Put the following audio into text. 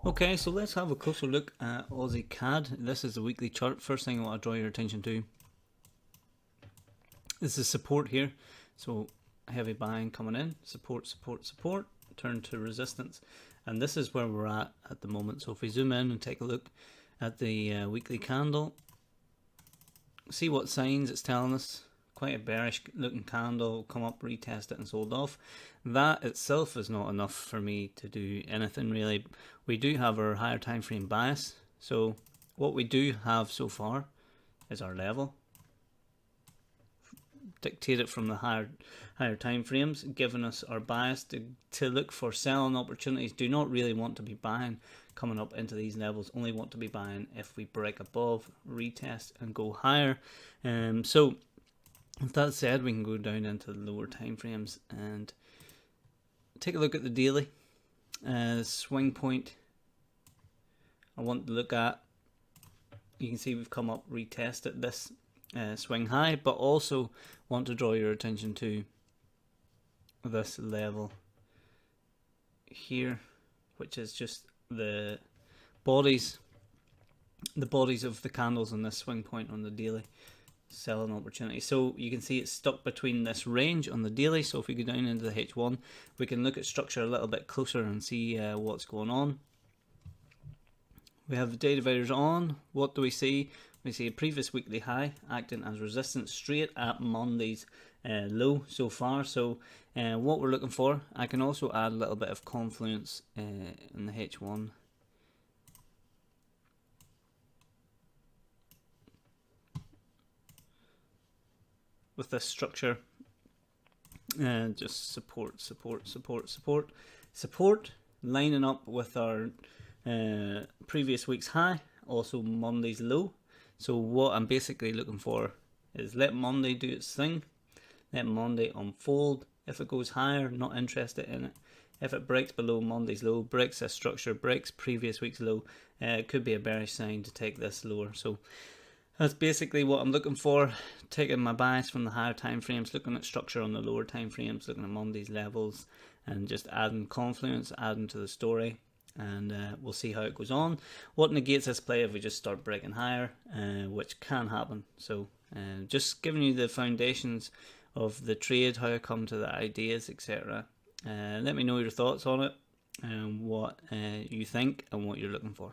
Okay, so let's have a closer look at AUDCAD. This is the weekly chart. First thing I want to draw your attention to is the support here. So heavy buying coming in, support, support, support, turn to resistance. And this is where we're at the moment. So if we zoom in and take a look at the weekly candle, see what signs it's telling us. Quite a bearish looking candle, come up, retest it and sold off. That itself is not enough for me to do anything really. We do have our higher time frame bias. So what we do have so far is our level. Dictated from the higher time frames, giving us our bias to look for selling opportunities. Do not really want to be buying coming up into these levels, only want to be buying if we break above, retest and go higher. So with that said, we can go down into the lower time frames and take a look at the daily swing point. I want to look at, you can see we've come up, retested this swing high, but also want to draw your attention to this level here, which is just the bodies of the candles on this swing point on the daily selling opportunity. So you can see it's stuck between this range on the daily. So if we go down into the H1, we can look at structure a little bit closer and see what's going on. We have the day dividers on. What do we see? We see a previous weekly high acting as resistance straight at Monday's low so far. So what we're looking for, I can also add a little bit of confluence in the H1. With this structure, just support, support, support, support, support, lining up with our previous week's high, also Monday's low. So what I'm basically looking for is let Monday do its thing, let Monday unfold. If it goes higher, not interested in it. If it breaks below Monday's low, breaks this structure, breaks previous week's low, it could be a bearish sign to take this lower. So that's basically what I'm looking for, taking my bias from the higher time frames, looking at structure on the lower time frames, looking at Monday's levels, and just adding confluence, adding to the story, and we'll see how it goes on. What negates this play if we just start breaking higher, which can happen. So just giving you the foundations of the trade, how I come to the ideas, etc. Let me know your thoughts on it, and what you think and what you're looking for.